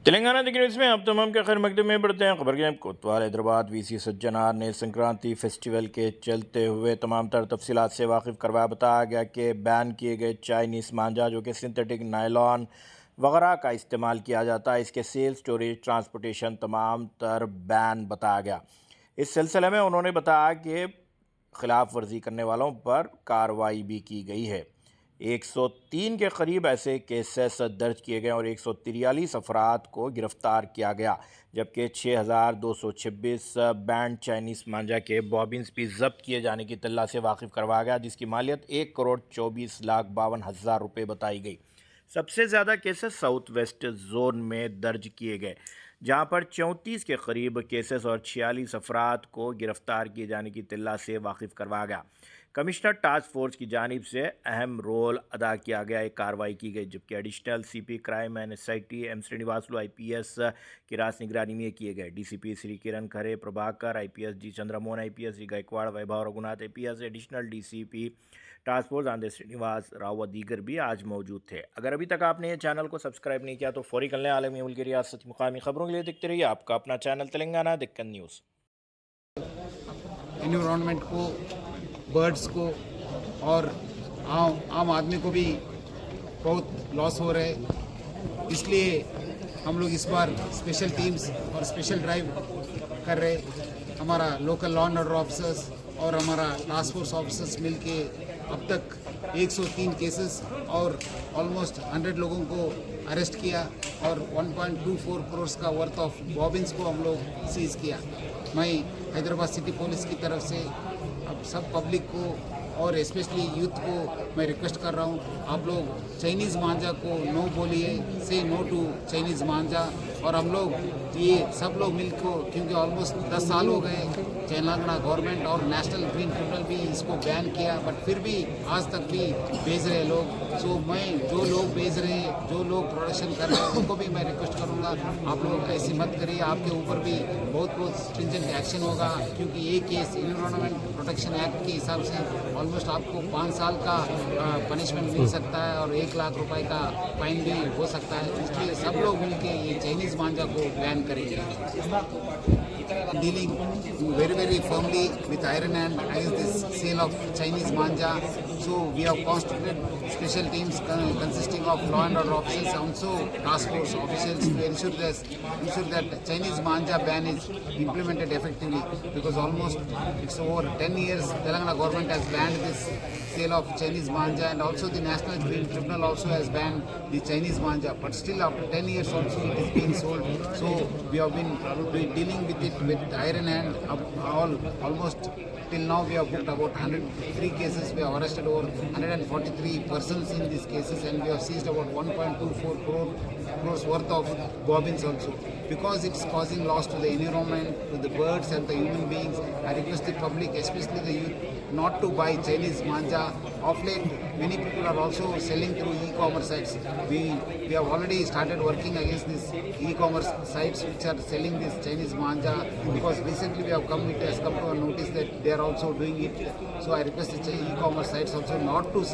तेलंगाना दिग्गज न्यूज़ में आप तमाम के खैर मकदम में बढ़ते हैं। खबर के कोतवाल हैदराबाद वीसी सज्जनार ने संक्रांति फेस्टिवल के चलते हुए तमाम तर तफसीलात से वाकिफ़ करवाया। बताया गया कि बैन किए गए चाइनीज़ मांझा जो कि सिंथेटिक नायलॉन वगैरह का इस्तेमाल किया जाता है, इसके सेल, स्टोरेज, ट्रांसपोर्टेशन तमाम तर बैन बताया गया। इस सिलसिले में उन्होंने बताया कि खिलाफ वर्जी करने वालों पर कार्रवाई भी की गई है। 103 के करीब ऐसे केसेस दर्ज किए गए और 143 अफराद को गिरफ्तार किया गया, जबकि 6226 बैंड चाइनीज़ मांझा के बॉबिन्स भी जब्त किए जाने की इत्तला से वाकिफ़ करवाया गया, जिसकी मालियत 1,24,52,000 रुपये बताई गई। सबसे ज़्यादा केसेस साउथ वेस्ट जोन में दर्ज किए गए, जहां पर 34 के करीब केसेस और 46 अफराद को गिरफ्तार किए जाने की इत्तला से वाकिफ़ करवाया गया। कमिश्नर टास्क फोर्स की जानिब से अहम रोल अदा किया गया, एक कार्रवाई की गई, जबकि additional CP crime and SIT M Srinivasulu IPS की रास निगरानी में किए गए। DCP Shri Kiran Khare Prabhakar IPS, G Chandramohan IPS, Shri Gaikwad Vaibhav Raghunath IPS, additional DCP task force Andhra Srinivas Rao व दीगर भी आज मौजूद थे। अगर अभी तक आपने ये चैनल को सब्सक्राइब नहीं किया तो फौरी कर लें। आलमी मुल्क की रियासती मुकामी खबरों के लिए देखते रहिए आपका अपना चैनल तेलंगाना दिक्कत न्यूज़। एनवायरनमेंट को, बर्ड्स को और आम आदमी को भी बहुत लॉस हो रहा है। इसलिए हम लोग इस बार स्पेशल टीम्स और स्पेशल ड्राइव कर रहे। हमारा local law and order officers और हमारा टास्क फोर्स ऑफिसर्स मिलके अब तक 103 केसेस और ऑलमोस्ट 100 लोगों को अरेस्ट किया और 1.24 करोड़ का वर्थ ऑफ बॉबिन्स को हम लोग सीज किया। मैं हैदराबाद सिटी पुलिस की तरफ से अब सब पब्लिक को और स्पेशली यूथ को मैं रिक्वेस्ट कर रहा हूँ, आप लोग चाइनीज़ मांझा को नो बोलिए, से नो टू चाइनीज़ मांझा। और हम लोग ये सब लोग मिलकर, क्योंकि ऑलमोस्ट 10 साल हो गए, तेलंगाना गवर्नमेंट और नेशनल ग्रीन ट्रिब्यूनल भी इसको बैन किया, बट फिर भी आज तक भी बेच रहे लोग। सो मैं जो लोग बेच रहे हैं, जो लोग प्रोडक्शन कर रहे हैं, उनको भी मैं रिक्वेस्ट करूँगा, आप लोग ऐसी मत करिए, आपके ऊपर भी बहुत स्ट्रिंजेंट एक्शन होगा। क्योंकि ये केस एनवायरनमेंट प्रोटेक्शन एक्ट के हिसाब से ऑलमोस्ट आपको 5 साल का पनिशमेंट मिल सकता है और 1 लाख रुपए का फाइन भी हो सकता है। इसलिए सब लोग मिलके ये चाइनीज़ मांझा को बैन करेंगे। Dealing very firmly with iron hand against this sale of Chinese manja. So we have constituted special teams consisting of law and order officers, also task force officials, to ensure that Chinese manja ban is implemented effectively, because almost it's over 10 years Telangana government has banned this sale of Chinese manja, and also the National Green Tribunal also has banned the Chinese manja, but still after 10 years also it is being sold. So we have been dealing with it with iron hand. Almost till now we have booked about 103 cases. We have arrested over 143 persons in these cases, and we have seized about 1.24 crores worth of bobbins also. Because it's causing loss to the environment, to the birds and the human beings, I request the public, especially the youth, not to buy Chinese manja. Of late, many people are also selling through e-commerce sites. We have already started working against these e-commerce sites which are selling this Chinese manja, because recently we have come to a notice that they are also doing it. So I request the e-commerce sites also not to